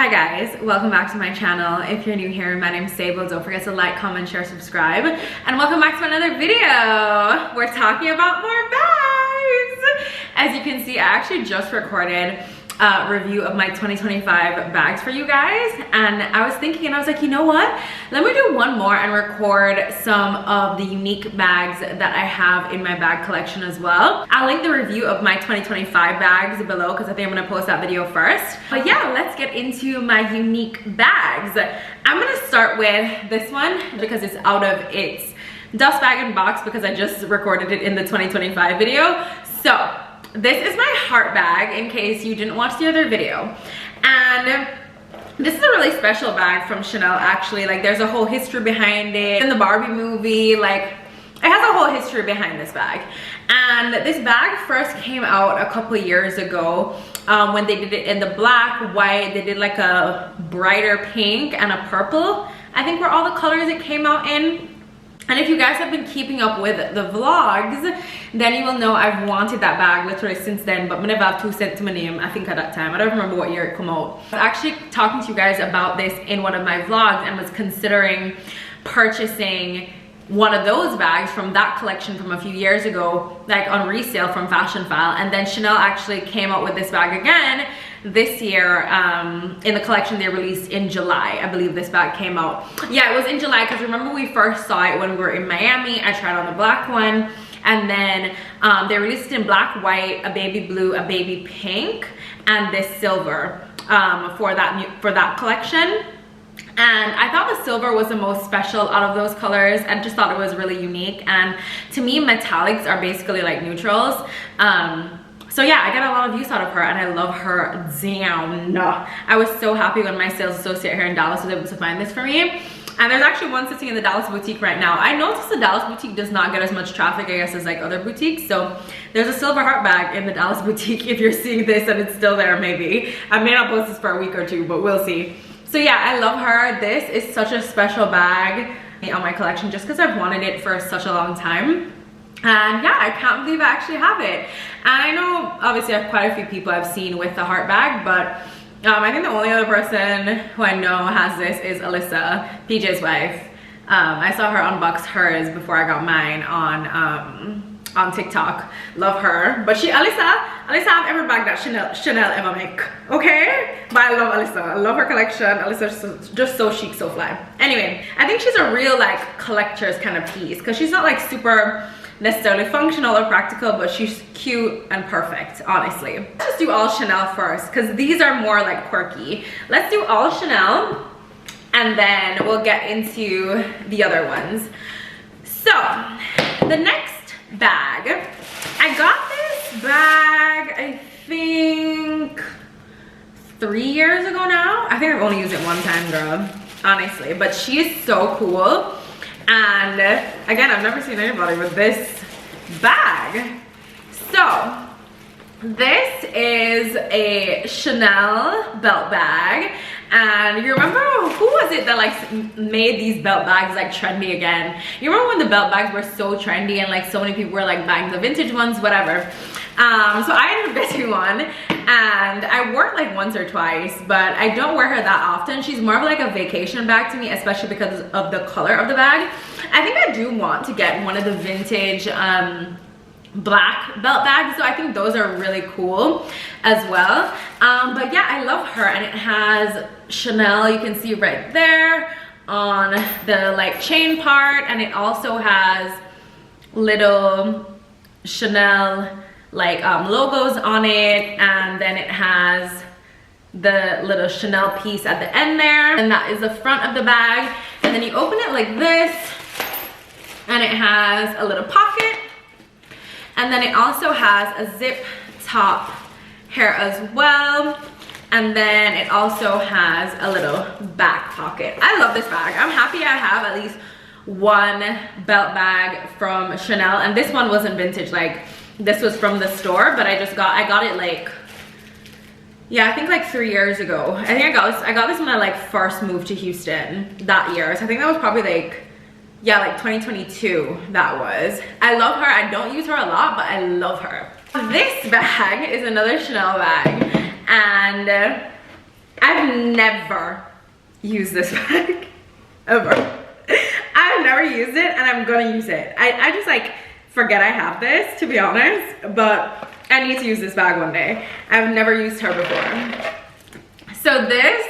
Hi guys, welcome back to my channel. If you're new here, my name's Sable. Don't forget to like, comment, share, subscribe. And welcome back to another video. We're talking about more bags. As you can see, I actually just recorded a review of my 2025 bags for you guys. And I was thinking, and I was like, you know what? Let me do one more and record some of the unique bags that I have in my bag collection as well. I'll link the review of my 2025 bags below because I think I'm gonna post that video first. But yeah, let's get into my unique bags. I'm gonna start with this one because it's out of its dust bag and box because I just recorded it in the 2025 video. So this is my heart bag in case you didn't watch the other video. And this is a really special bag from Chanel actually. Like there's a whole history behind it. In the Barbie movie, like it has a whole history behind this bag. And this bag first came out a couple of years ago when they did it in the black, white, they did like a brighter pink and a purple, I think were all the colors it came out in. And if you guys have been keeping up with the vlogs, then you will know I've wanted that bag literally since then, but whenever I've too sent to my name, I think at that time, I don't remember what year it came out. I was actually talking to you guys about this in one of my vlogs and was considering purchasing one of those bags from that collection from a few years ago, like on resale from Fashion File. And then Chanel actually came out with this bag again this year in the collection they released in July. I believe this bag came out. Yeah, it was in July because remember we first saw it when we were in Miami. I tried on the black one and then they released it in black, white, a baby blue, a baby pink, and this silver for that collection. And I thought the silver was the most special out of those colors and just thought it was really unique. And to me, metallics are basically like neutrals. So yeah, I get a lot of use out of her and I love her down. I was so happy when my sales associate here in Dallas was able to find this for me. And there's actually one sitting in the Dallas boutique right now. I noticed the Dallas boutique does not get as much traffic, I guess, as like other boutiques. So there's a silver heart bag in the Dallas boutique if you're seeing this and it's still there maybe. I may not post this for a week or two, but we'll see. So yeah, I love her. This is such a special bag on my collection just because I've wanted it for such a long time. And yeah, I can't believe I actually have it. And I know obviously I have quite a few people I've seen with the heart bag, but I think the only other person who I know has this is Alyssa, PJ's wife. I saw her unbox hers before I got mine on TikTok. Love her. But Alyssa have every bag that Chanel ever make, okay? But I love Alyssa. I love her collection. Alyssa's just so chic, so fly. Anyway, I think she's a real like collector's kind of piece because she's not like super necessarily functional or practical, but she's cute and perfect, honestly. Let's just do all Chanel first because these are more like quirky. Let's do all Chanel and then we'll get into the other ones. So the next bag, I got this bag I think 3 years ago now. I think I've only used it one time, girl, honestly, but she is so cool. And again, I've never seen anybody with this bag. So this is a Chanel belt bag. And you remember, who was it that like made these belt bags like trendy again? You remember when the belt bags were so trendy and like so many people were like buying the vintage ones, whatever. So I ended up getting one and I wore it like once or twice, but I don't wear her that often. She's more of like a vacation bag to me, especially because of the color of the bag. I think I do want to get one of the vintage black belt bags, so I think those are really cool as well. But yeah, I love her and it has Chanel, you can see right there on the like chain part, and it also has little Chanel like logos on it, and then it has the little Chanel piece at the end there, and that is the front of the bag. And then you open it like this and it has a little pocket, and then it also has a zip top here as well, and then it also has a little back pocket. I love this bag. I'm happy I have at least one belt bag from Chanel, and this one wasn't vintage, like this was from the store, but I got it like, yeah, I think like 3 years ago. I think I got this when I like first moved to Houston that year. So I think that was probably like, yeah, like 2022 that was. I love her. I don't use her a lot, but I love her. This bag is another Chanel bag, and I've never used this bag, ever. I've never used it, and I'm gonna use it. I just like forget I have this, to be honest, but I need to use this bag one day. I've never used her before. So this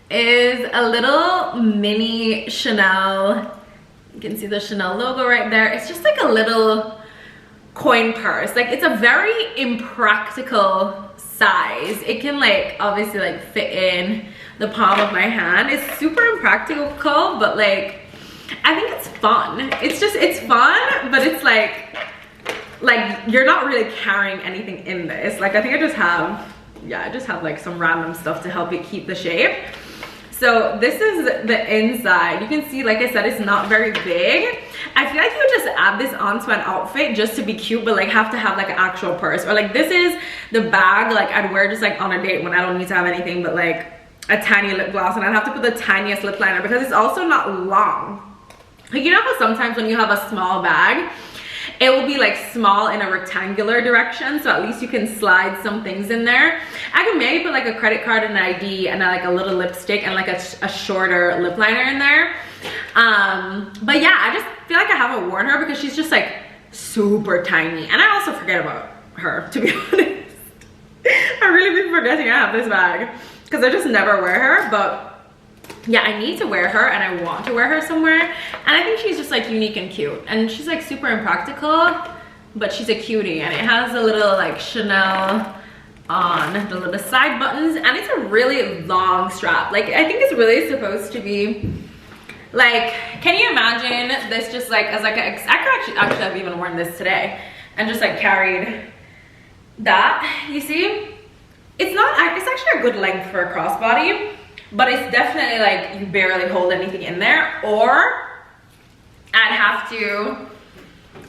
is a little mini Chanel. You can see the Chanel logo right there. It's just like a little coin purse. Like, it's a very impractical size. It can like obviously like fit in the palm of my hand. It's super impractical, but like I think it's fun. It's fun, but it's like you're not really carrying anything in this. Like, I think I just have like some random stuff to help it keep the shape. So this is the inside. You can see, like I said, it's not very big. I feel like you would just add this onto an outfit just to be cute, but like have to have like an actual purse. Or like, this is the bag like I'd wear just like on a date when I don't need to have anything but like a tiny lip gloss, and I'd have to put the tiniest lip liner because it's also not long. Like, you know how sometimes when you have a small bag, it will be like small in a rectangular direction, so at least you can slide some things in there. I can maybe put like a credit card and an ID and like a little lipstick and like a shorter lip liner in there. But yeah, I just feel like I haven't worn her because she's just like super tiny, and I also forget about her, to be honest. I really been forgetting I have this bag because I just never wear her. But yeah, I need to wear her, and I want to wear her somewhere, and I think she's just like unique and cute, and she's like super impractical, but she's a cutie, and it has a little like Chanel on the little side buttons, and it's a really long strap. Like, I think it's really supposed to be like, can you imagine this just like as like I could actually have even worn this today and just like carried that. You see, it's actually a good length for a crossbody, but it's definitely like you barely hold anything in there. Or I'd have to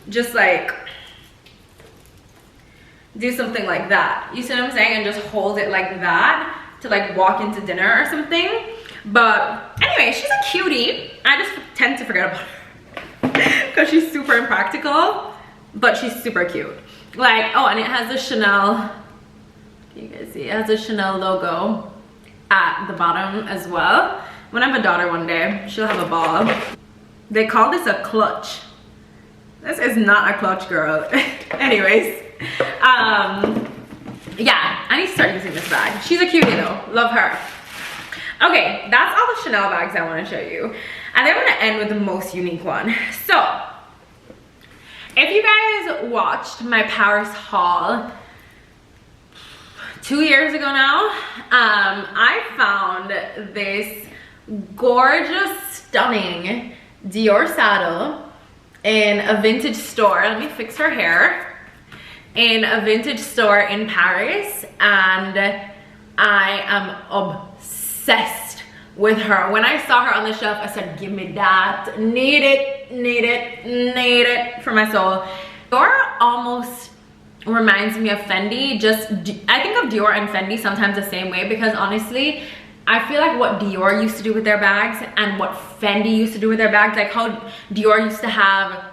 just like do something like that, you see what I'm saying, and just hold it like that to like walk into dinner or something. But anyway, she's a cutie. I just tend to forget about her because she's super impractical, but she's super cute. Like, oh, and it has the Chanel, you guys see, it has a Chanel logo at the bottom as well. When I have a daughter one day, she'll have a ball. They call this a clutch. This is not a clutch, girl. Anyways, yeah, I need to start using this bag. She's a cutie though, love her. Okay, that's all the Chanel bags I want to show you. And then I'm gonna end with the most unique one. So, if you guys watched my Paris haul 2 years ago now, I found this gorgeous, stunning Dior saddle in a vintage store. Let me fix her hair. In a vintage store in Paris, and I am obsessed with her. When I saw her on the shelf, I said, give me that. Need it, need it, need it for my soul. Dior almost reminds me of Fendi. I think of Dior and Fendi sometimes the same way, because honestly, I feel like what Dior used to do with their bags and what Fendi used to do with their bags, like how Dior used to have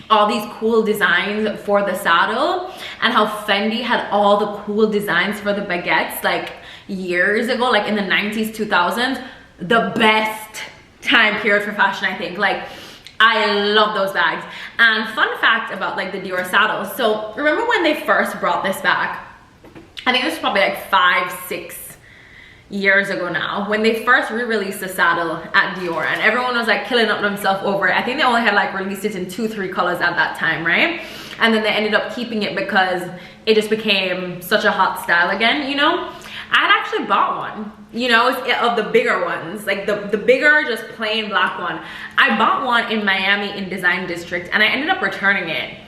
all these cool designs for the saddle, and how Fendi had all the cool designs for the baguettes like years ago, like in the 90s, 2000s. The best time period for fashion, I think. Like, I love those bags. And fun fact about like the Dior saddle, so remember when they first brought this back? I think it was probably like 5-6 years ago now, when they first re-released the saddle at Dior, and everyone was like killing up themselves over it. I think they only had like released it in 2-3 colors at that time, right? And then they ended up keeping it because it just became such a hot style again, you know? I had actually bought one, you know, of the bigger ones, like the bigger, just plain black one. I bought one in Miami in Design District, and I ended up returning it.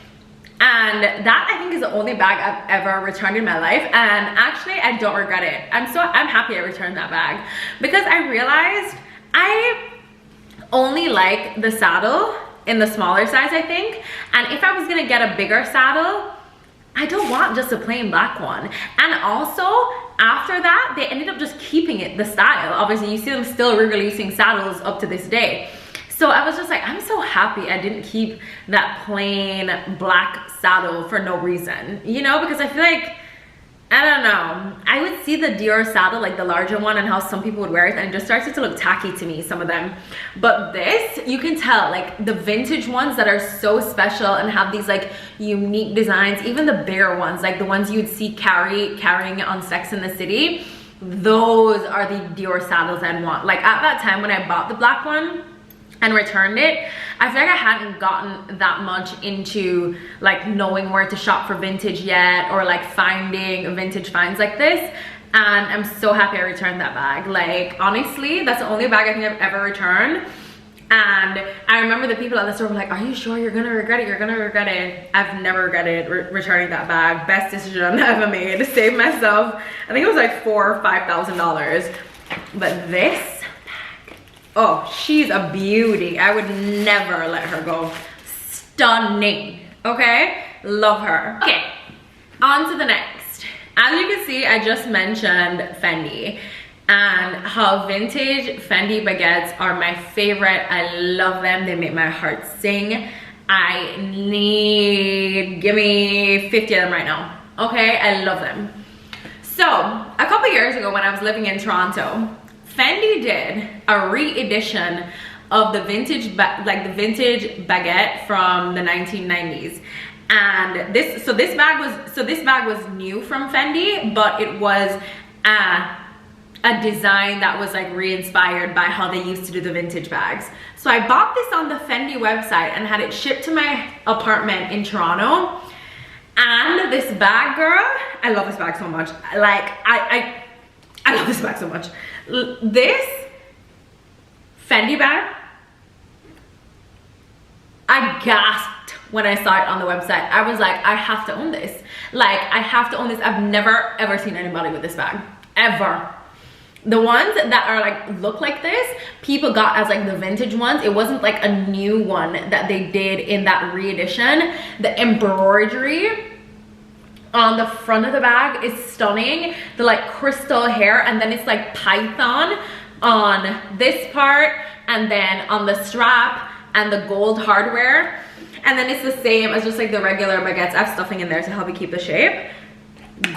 And that, I think, is the only bag I've ever returned in my life, and actually I don't regret it. I'm happy I returned that bag, because I realized I only like the saddle in the smaller size, I think. And if I was gonna get a bigger saddle, I don't want just a plain black one. And also, after that, they ended up just keeping it the style. Obviously, you see them still re-releasing saddles up to this day. So I was just like, I'm so happy I didn't keep that plain black saddle for no reason, you know, because I feel like I don't know. I would see the Dior saddle, like the larger one, and how some people would wear it, and it just started to look tacky to me, some of them. But this, you can tell, like the vintage ones that are so special and have these like unique designs, even the bigger ones, like the ones you'd see carrying on Sex in the City, those are the Dior saddles I'd want. Like at that time when I bought the black one and returned it, I feel like I hadn't gotten that much into like knowing where to shop for vintage yet, or like finding vintage finds like this. And I'm so happy I returned that bag. Like honestly, that's the only bag I think I've ever returned. And I remember the people at the store were like, are you sure? You're gonna regret it, you're gonna regret it. I've never regretted returning that bag. Best decision I've ever made. Saved myself, I think it was like $4,000 or $5,000. But this, oh, she's a beauty. I would never let her go. Stunning, okay? Love her. Okay, on to the next. As you can see, I just mentioned Fendi and how vintage Fendi baguettes are my favorite. I love them. They make my heart sing. Give me 50 of them right now, okay? I love them. So, a couple years ago when I was living in Toronto, Fendi did a re-edition of the vintage baguette from the 1990s, and this bag was new from Fendi, but it was a design that was like re-inspired by how they used to do the vintage bags. So I bought this on the Fendi website and had it shipped to my apartment in Toronto. And this bag, girl, I love this bag so much. Like I love this bag so much. This Fendi bag, I gasped when I saw it on the website. I was like, I have to own this. Like, I have to own this. I've never ever seen anybody with this bag, ever. The ones that are like, look like this, people got as like the vintage ones. It wasn't like a new one that they did in that re-edition. The embroidery on the front of the bag is stunning. The like crystal hair, and then it's like python on this part, and then on the strap, and the gold hardware. And then it's the same as just like the regular baguettes. I have stuffing in there to help me keep the shape.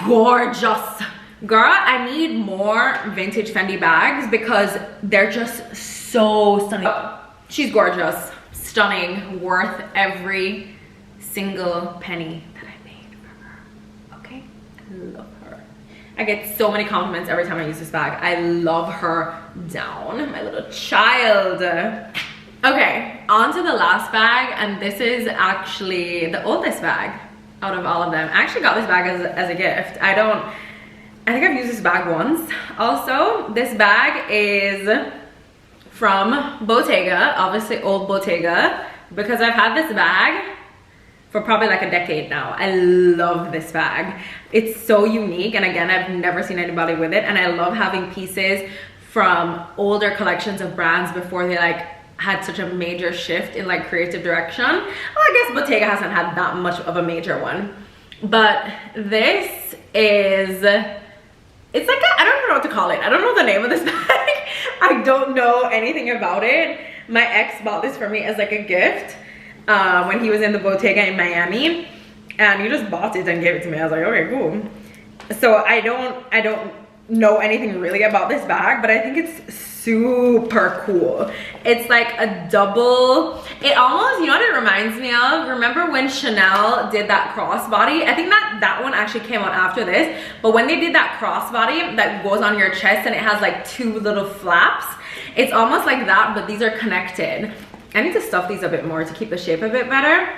Gorgeous. Girl, I need more vintage Fendi bags because they're just so stunning. Oh, she's gorgeous, stunning, worth every single penny that I paid for her, okay? I love her. I get so many compliments every time I use this bag. I love her down, my little child. Okay, on to the last bag, and this is actually the oldest bag out of all of them. I actually got this bag as a gift. I think I've used this bag once. Also, this bag is from Bottega, obviously old Bottega, because I've had this bag for probably like a decade now. I love this bag. It's so unique, and again, I've never seen anybody with it, and I love having pieces from older collections of brands before they like had such a major shift in like creative direction. Well, I guess Bottega hasn't had that much of a major one, but this is, it's like I don't even know what to call it. I don't know the name of this bag. I don't know anything about it. My ex bought this for me as like a gift when he was in the Bottega in Miami, and he just bought it and gave it to me. I was like, okay, cool. So I don't know anything really about this bag, but I think it's super cool. It's like a double, it almost, you know what it reminds me of? Remember when Chanel did that crossbody? I think that one actually came out after this, but when they did that crossbody that goes on your chest and it has like two little flaps, it's almost like that, but these are connected. I need to stuff these a bit more to keep the shape a bit better.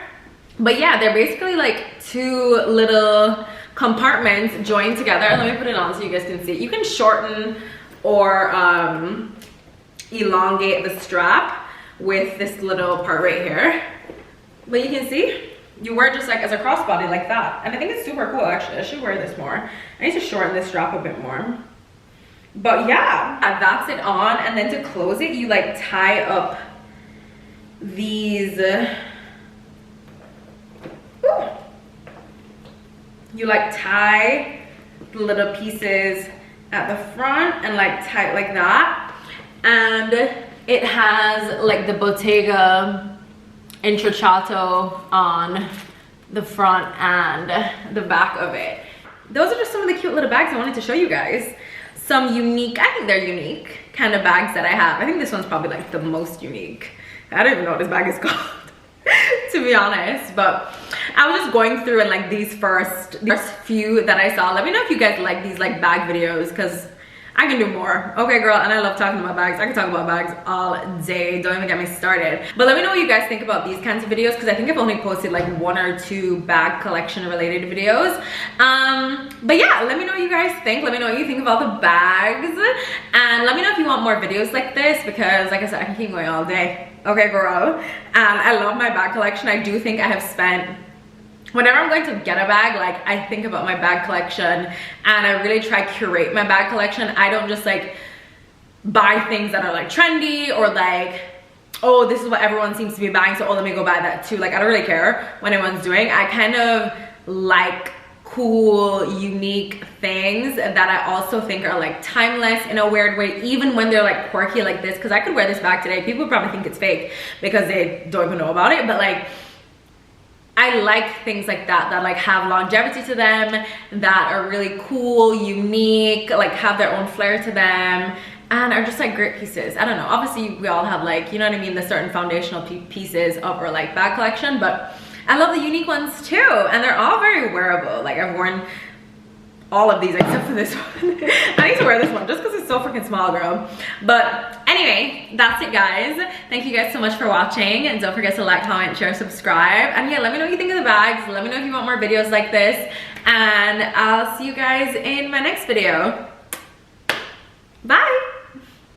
But yeah, they're basically like two little compartments joined together. Let me put it on so you guys can see. You can shorten or elongate the strap with this little part right here, but you can see you wear it just like as a crossbody like that, and I think it's super cool. Actually, I should wear this more. I need to shorten this strap a bit more, but yeah, that's it on. And then to close it, you like tie up these you like tie the little pieces at the front and like tie it like that. And it has like the Bottega Intrecciato on the front and the back of it. those are just some of the cute little bags I wanted to show you guys. Some unique, I think they're unique kind of bags that I have. I think this one's probably like the most unique. I don't even know what this bag is called, to be honest. But I was just going through and like these first few that I saw. Let me know if you guys like these like bag videos, because I can do more. Okay, girl, and I love talking about bags. I can talk about bags all day. Don't even get me started. But let me know what you guys think about these kinds of videos, because I think I've only posted like 1 or 2 bag collection related videos. But yeah, let me know what you guys think. Let me know what you think about the bags. And let me know if you want more videos like this, because like I said, I can keep going all day. Okay, girl. And I love my bag collection. I do think I have spent, whenever I'm going to get a bag, like I think about my bag collection and I really try to curate my bag collection. I don't just like buy things that are like trendy or like, oh, this is what everyone seems to be buying, so oh, let me go buy that too. Like I don't really care what anyone's doing. I kind of like cool, unique things that I also think are like timeless in a weird way, even when they're like quirky like this, because I could wear this bag today. People would probably think it's fake because they don't even know about it, but like I like things like that, that like have longevity to them, that are really cool, unique, like have their own flair to them, and are just like great pieces. I don't know, obviously we all have like, you know what I mean, the certain foundational pieces of our like bag collection, but I love the unique ones too, and they're all very wearable. Like I've worn all of these except for this one. I need to wear this one just because it's so freaking small, girl. But anyway, that's it, guys. Thank you guys so much for watching, and don't forget to like, comment, share, subscribe, and yeah, let me know what you think of the bags. Let me know if you want more videos like this, and I'll see you guys in my next video. Bye.